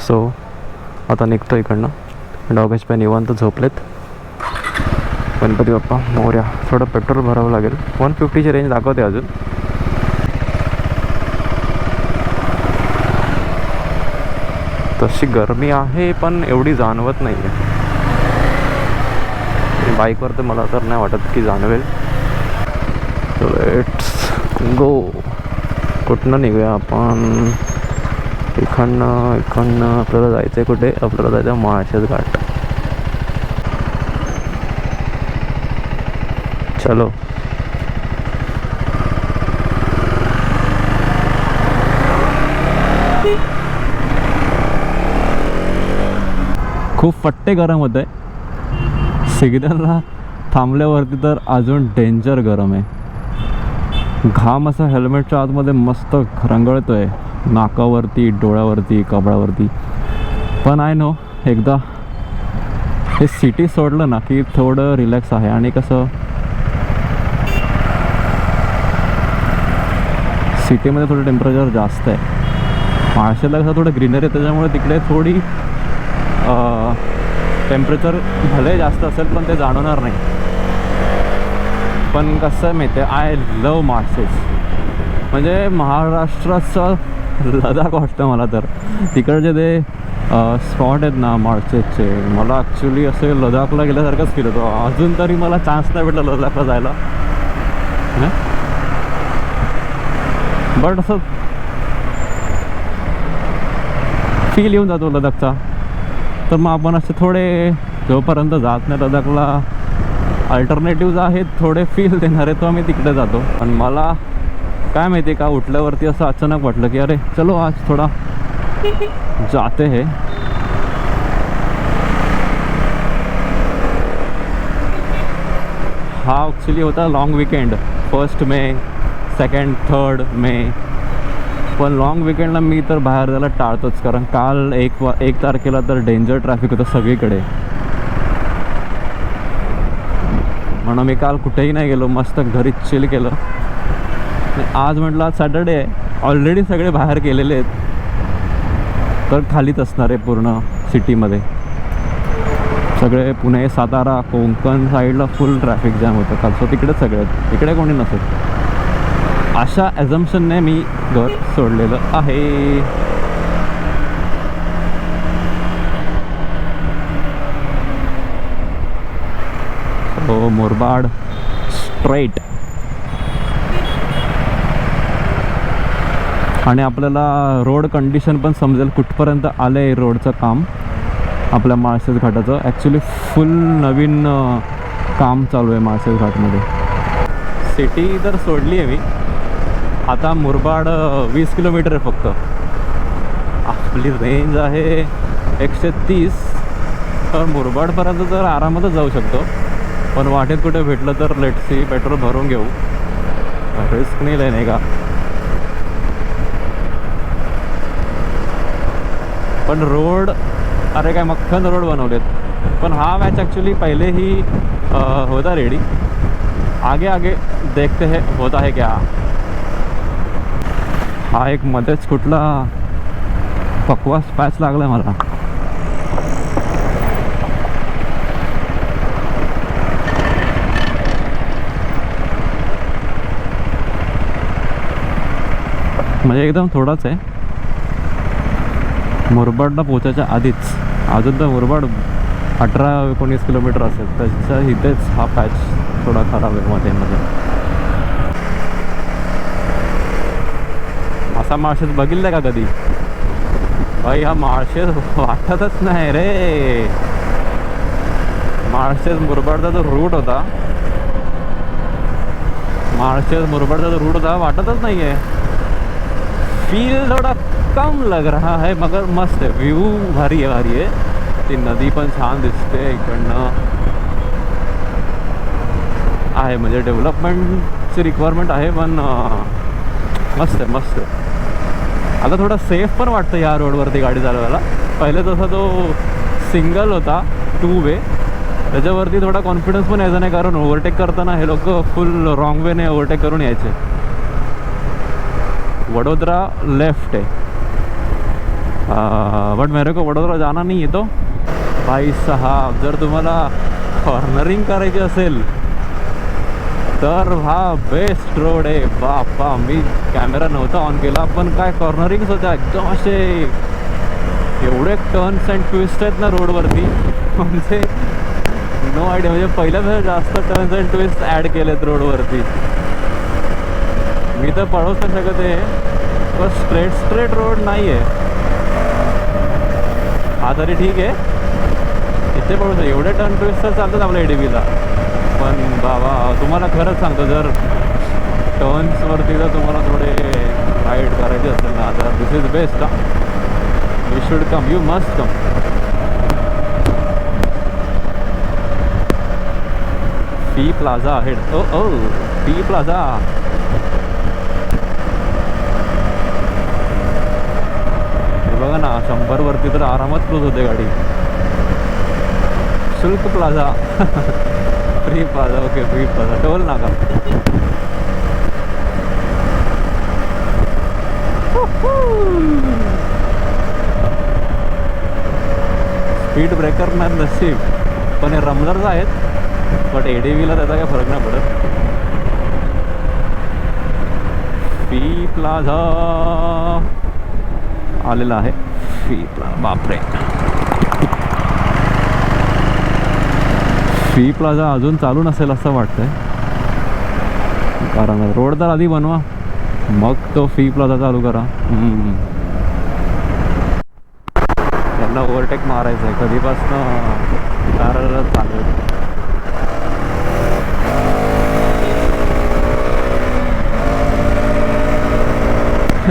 So आता निघतो इकडनं. डॉगेश पण निवांत झोपलेत. गणपती बाप्पा मोरया. थोडं पेट्रोल भरावं लागेल. 150ची रेंज दाखवते अजून. तशी गरमी आहे पण एवढी जाणवत नाही आहे. बाईकवर तर मला तर नाही वाटत की जाणवेल. Let's go. कुठनं निघूया आपण? इकडनं आपल्याला जायचं आहे कुठे? आपल्याला जायचं आहे माळशेज घाट. चलो. खूप फट्टे गरम होत आहे. सिग्नलला थांबल्यावरती तर अजून डेंजर गरम आहे. घाम असा हेल्मेटच्या आतमध्ये मस्त रंगळतोय, नाकावरती, डोळ्यावरती, कपाळावरती. पण आय नो एकदा हे सिटी सोडलं ना की थोडं रिलॅक्स आहे. आणि कसं सिटीमध्ये थोडं टेम्परेचर जास्त आहे. माळशेजला कसं थोडं ग्रीनरी आहे त्याच्यामुळे तिकडे थोडी टेम्परेचर भले जास्त असेल पण ते जाणवणार नाही. पण कसं माहिती आहे, आय लव माळशेज. म्हणजे महाराष्ट्राचं लडाख वाटतं मला तर. तिकडचे ते स्पॉट आहेत ना माळशेजचे, मला ॲक्च्युली असे लडाखला गेल्यासारखंच फील होतो. अजून तरी मला चान्स नाही भेटला लडाखला जायला. बट असं फील येऊन जातो लडाखचा. तर मग आपण असे थोडे जोपर्यंत जात नाही लडाखला अल्टरनेटिव्ज आहेत थोडे फील देणारे, तो आम्ही तिकडे जातो. पण मला काय माहिती का उठल्यावरती असं अचानक वाटलं की अरे चलो आज थोडा जाते है. हा ॲक्च्युली होता लॉंग विकेंड, 1 मे, 2, 3 मे. पण लॉंग विकेंडला मी तर बाहेर जायला टाळतोच, कारण काल 1 तारखेला तर डेंजर ट्रॅफिक होतं सगळीकडे. म्हणून मी काल कुठेही नाही गेलो, मस्त घरीच चिल केलं. आज म्हटलं आज सॅटर्डे आहे, ऑलरेडी सगळे बाहेर गेलेले आहेत, तर खालीच असणार आहे पूर्ण सिटीमध्ये. सगळे पुणे, सातारा, कोकण साईडला फुल ट्रॅफिक जॅम होतं काल. सो तिकडेच सगळे आहेत, इकडे कोणी नसेल अशा ॲझम्पशनने मी घर सोडलेलं आहे. हो, मुरबाड स्ट्रेट. आणि आपल्याला रोड कंडिशन पण समजेल कुठपर्यंत आलं आहे रोडचं काम आपल्या माळशेज घाटाचं. ॲक्च्युली फुल नवीन काम चालू आहे माळशेज घाटमध्ये. सिटी तर सोडली आहे मी आता. मुरबाड 20 किलोमीटर आहे फक्त. आपली रेंज आहे 130, तर मुरबाडपर्यंत तर आरामातच जाऊ शकतो. पण वाटेत कुठे भेटलं तर लेट्स सी, पेट्रोल भरून घेऊ, रिस्क नाही लेणे का. पण रोड अरे काय मक्खन रोड बनवलेत. पण हा मॅच ॲक्च्युली पहिलेही होता रेडी. आगे आगे देखते है होता है क्या. हा एक मध्येच कुठला पकवास पॅच लागला मला. म्हणजे एकदम थोडाच आहे. मुरबाडला पोचायच्या आधीच. अजून तर मुरबाड 18-19 किलोमीटर असेल, त्याच्या इथेच हा पॅच थोडा खराब आहे मध्ये. असा माळशेज बघितलं का कधी? भाई हा माळशेज वाटतच नाही रे. माळशेज मुरबाडचा जो रूट होता, माळशेज मुरबाडचा जो रूट होता वाटतच नाही आहे. फील थोडा कम लग रहा है, मगर मस्त है. व्यू भारी आहे. ती नदी पण छान दिसते इकडनं. आहे म्हणजे डेव्हलपमेंटची रिक्वायरमेंट आहे, पण मस्त आहे. आता थोडं सेफ पण वाटतं या रोडवरती गाडी चालवायला. पहिले जसा तो सिंगल होता 2 वे, त्याच्यावरती थोडा कॉन्फिडन्स पण यायचा नाही, कारण ओव्हरटेक करताना हे लोक फुल रॉंग वेने ओव्हरटेक करून यायचे. वडोदरा लेफ्ट आहे. बट मेरे को वडोदरा जाना नहीं है तो भाई साहब, जर तुम्हाला कॉर्नरिंग करायची असेल तर हा बेस्ट रोड आहे बापा. मी कॅमेरा नव्हता ऑन केला पण काय कॉर्नरिंग्स होत्या एकदम असे, एवढे टर्न्स अँड ट्विस्ट आहेत ना रोडवरती, म्हणजे नो आयडिया. म्हणजे पहिल्यापेक्षा जास्त टर्न्स अँड ट्विस्ट ॲड केलेत रोडवरती. मी तर पळवूच नाही शकत आहे, पण स्ट्रेट रोड नाही आहे हा, तरी ठीक आहे इथे पळू. एवढे टर्न ट्विस्ट तर चालतात आपल्या ADVला, पण बाबा तुम्हाला खरंच सांगतो, जर टर्न्सवरती जर तुम्हाला थोडे राईड करायचे असेल ना, तर this is best. You should come, you must come. P plaza head. O P plaza. हे बघा ना, 100 वरती तर आरामात क्रूज होते गाडी. शुल्क plaza. Free plaza. Okay, free plaza. Toll नाका. स्पीड ब्रेकर नाही नशीब, पण हे रमलर्स आहेत, बट ADVला त्याचा काही फरक नाही पडत. फ्री प्लाझा आलेला आहे. Free plaza. बापरे, फ्री प्लाझा अजून चालू नसेल असं वाटतंय, कारण रोड तर आधी बनवा मग तो फ्री प्लाझा चालू करा. यांना ओव्हरटेक मारायचं आहे कधीपासनं चालू आहे.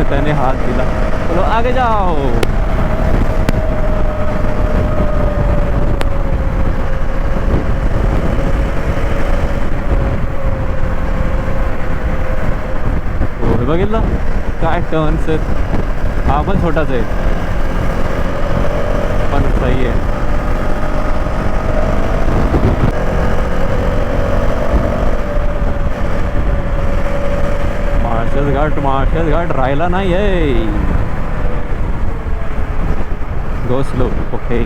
त्याने हात दिला, चलो आगे जाओ. बघितलं काय टर्न्स आहेत. हा पण छोटाच आहे पण सही आहे. माळशेज घाट राहिला नाही आहे. Go slow. ओके,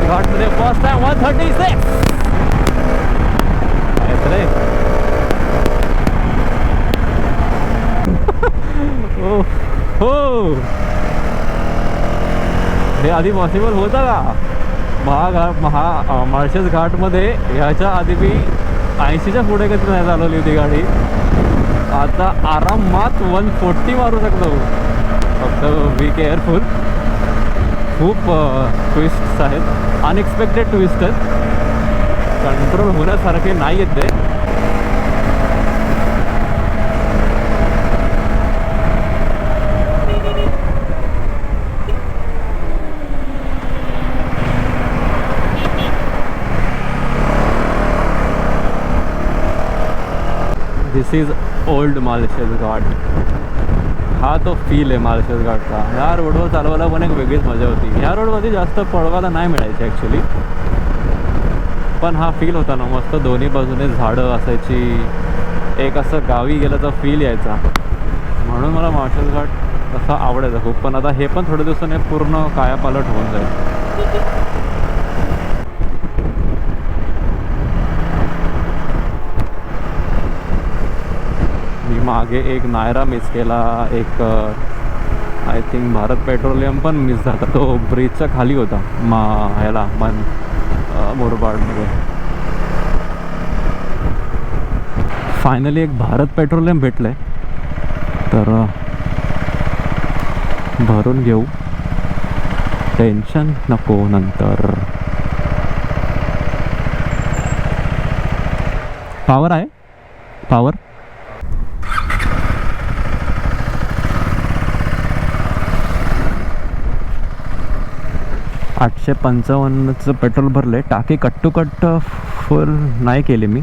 घाटमध्ये फर्स्ट टाइम 136. हो, हे आधी पॉसिबल होतं का? माळशेज घाटमध्ये ह्याच्या आधी मी 80च्या पुढे कधी नाही चालवली होती गाडी. आता आरामात 140 मारू शकतो, फक्त बी केअरफुल. खूप ट्विस्ट्स आहेत, अनएक्सपेक्टेड ट्विस्ट आहेत, कंट्रोल होण्यासारखे नाही आहेत ते. दिस इज ओल्ड माळशेज घाट. हा तो फील आहे माळशेज घाटचा. ह्या रोडवर चालवायला पण एक वेगळीच मजा होती. ह्या रोडमध्ये जास्त पळवायला नाही मिळायची ॲक्च्युली, पण हा फील होता ना मस्त. दोन्ही बाजूने झाडं असायची, एक असं गावी गेल्याचा फील यायचा, म्हणून मला माळशेज घाट असा आवडायचा खूप. पण आता हे पण थोड्या दिवसाने पूर्ण कायापालट होऊन जाईल. मी मागे एक नायरा मिस केला, एक आय थिंक भारत पेट्रोलियम पण मिस झाला. तो ब्रिजच्या खाली होता ह्याला मुरबाडमध्ये. फायनली एक भारत पेट्रोलियम भेटलं आहे, तर भरून घेऊ, टेन्शन नको नंतर. पॉवर आहे, पॉवर. 855चं पेट्रोल भरले. टाकी कट टू कट फुल नाही केली मी.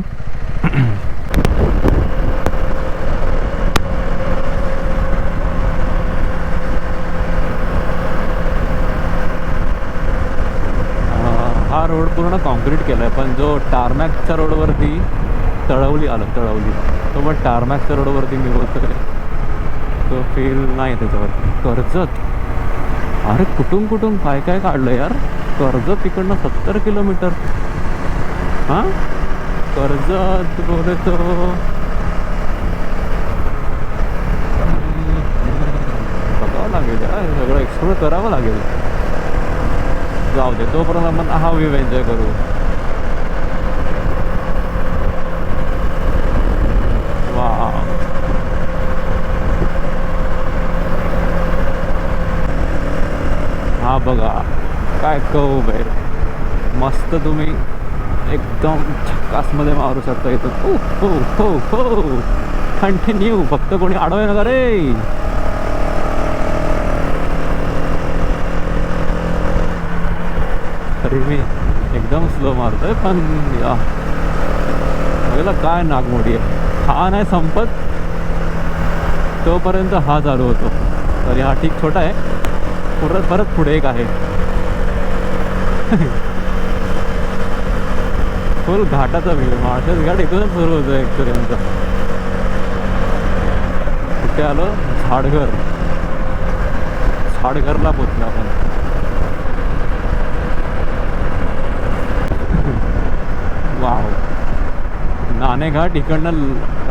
हा रोड पूर्ण कॉन्क्रीट केला आहे, पण जो टारमॅकच्या रोडवरती तळवली तो पण टारमॅकच्या रोडवरती मी बोलतोय तो फील नाही त्याच्यावरती. कर्जत, अरे कुठून काय काय काढलं यार. कर्जत तिकडनं 70 किलोमीटर. हां, कर्जत बोले तो बघावं लागेल यार, सगळं एक्सप्लोर करावं लागेल. जाऊ दे, तोपर्यंत आपण हा व्ह्यू एन्जॉय करू. वा, हा बघा काय कव आहे. मस्त, तुम्ही एकदम झक्कासमध्ये मारू शकता इथं. हो हो हो हो, कंटिन्यू. फक्त कोणी आडवय नका रे. तरी मी एकदम स्लो मारतोय, पण या बघायला काय नागमोडी आहे. हा नाही संपत तोपर्यंत हा चालू होतो. तरी हा ठीक छोटा आहे. परत पुढे एक आहे. फुल घाटाचा व्ह्यू. माळशेज घाट इथूनच सुरू होतो ॲक्च्युली आमचा. कुठे आलो? झाडघरला पोचलो आपण. वाव, नाणेघाट इकडनं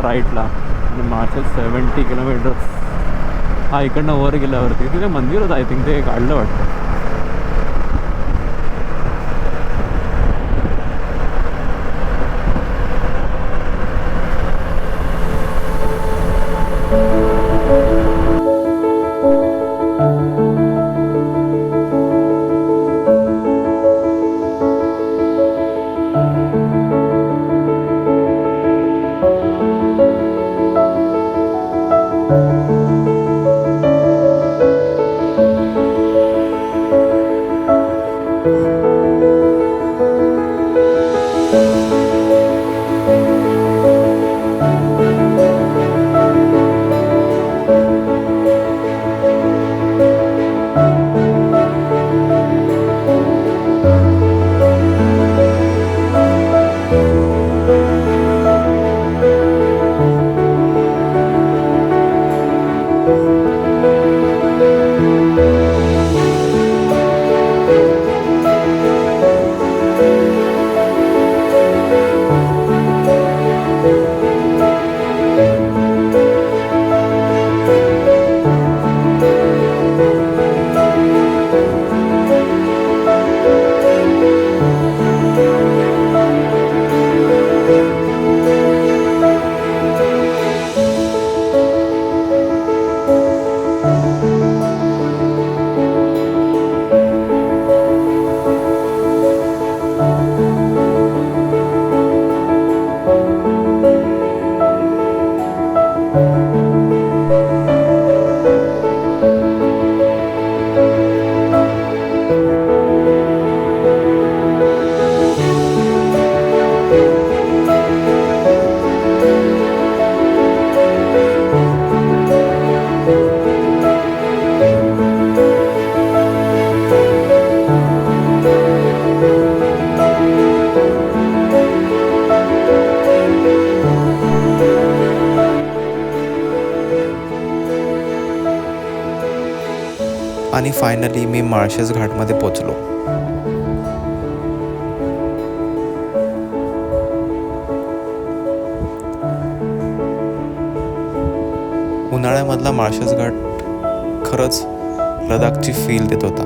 राईटला आणि माळशेज 70 किलोमीटर्स. हा इकडनं वर गेल्यावरती तिथे मंदिर होतं, आय थिंक ते काढलं वाटतं. आणि फायनली मी माळशेज घाटमध्ये पोचलो. उन्हाळ्यामधला माळशेज घाट खरंच लडाखची फील देत होता.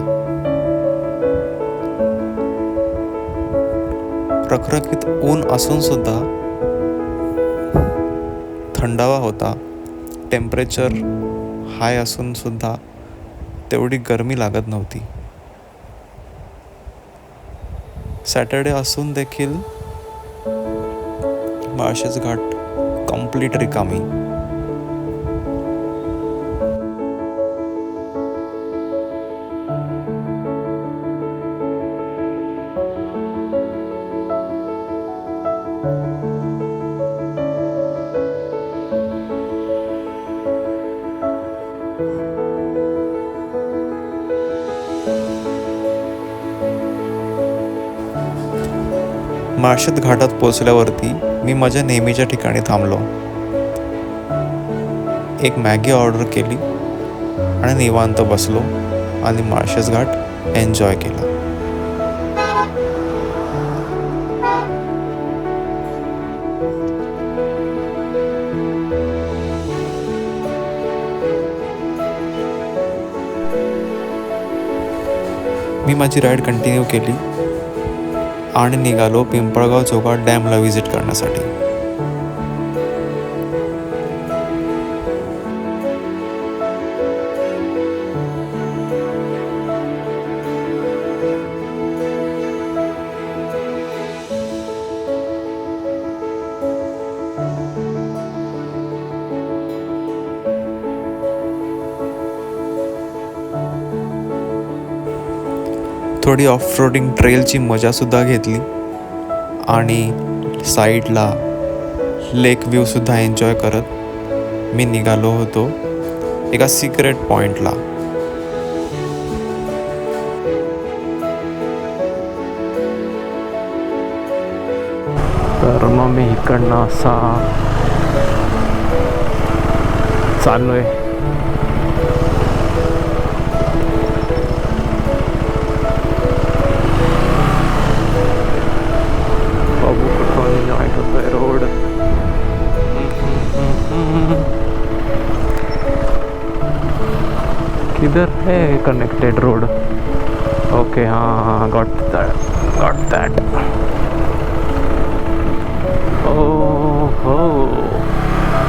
रखरखीत ऊन असून सुद्धा थंडावा होता. टेम्परेचर हाय असून सुद्धा तेवढी गरमी लागत नव्हती. सॅटर्डे असून देखील माळशेज घाट कंप्लीट रिकामी. माळशेज घाटात पोचल्यावरती मी माझ्या नेहमीच्या ठिकाणी थांबलो. एक मॅगी ऑर्डर केली आणि निवांत बसलो आणि माळशेज घाट एन्जॉय केला. मी माझी राईड कंटिन्यू केली आणि निघालो पिंपळगाव चौघाट डॅमला व्हिजिट करण्यासाठी. थोडी ऑफ रोडिंग ट्रेलची मजासुद्धा घेतली आणि साईडला लेक व्ह्यूसुद्धा एन्जॉय करत मी निघालो होतो एका सिक्रेट पॉईंटला. तर मग मी इकडनं असा चाललोय. बाबू कुठून जॉईंट होतोय रोड. किधर है कनेक्टेड रोड. ओके हाँ गॉट दैट. हो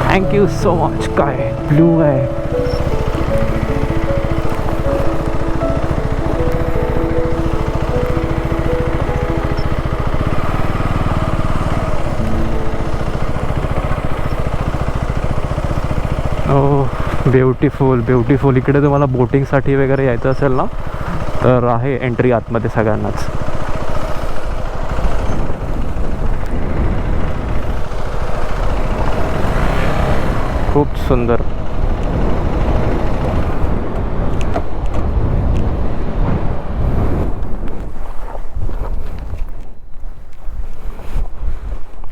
थँक यू सो मच. काय ब्लू आहे. ब्युटिफुल. इकडे तुम्हाला बोटिंगसाठी वगैरे यायचं असेल ना तर आहे एंट्री आतमध्ये सगळ्यांनाच. खूप सुंदर.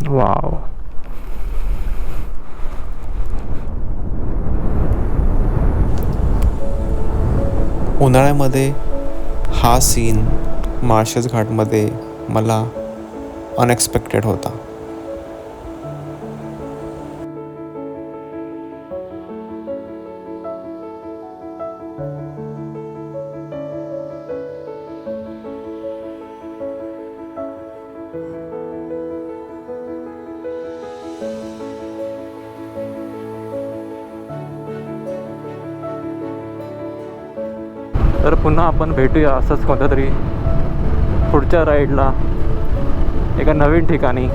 वाव. उन्हाळ्यामध्ये हा सीन माळशेज घाटमध्ये मला अनएक्सपेक्टेड होता. तर पुन्हा आपण भेटूया असंच कोणत्या तरी पुढच्या राईडला एका नवीन ठिकाणी.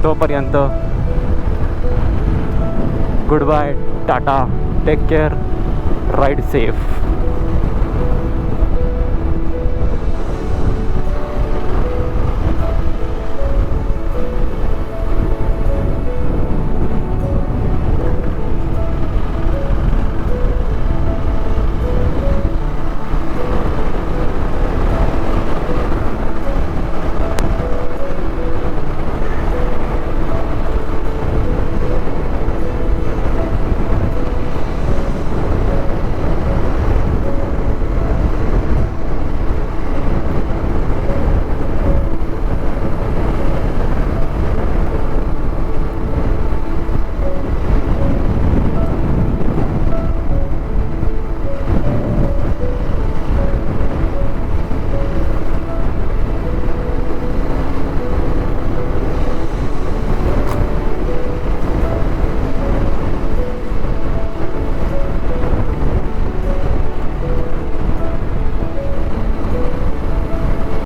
तोपर्यंत good bye, tata, take care, ride safe.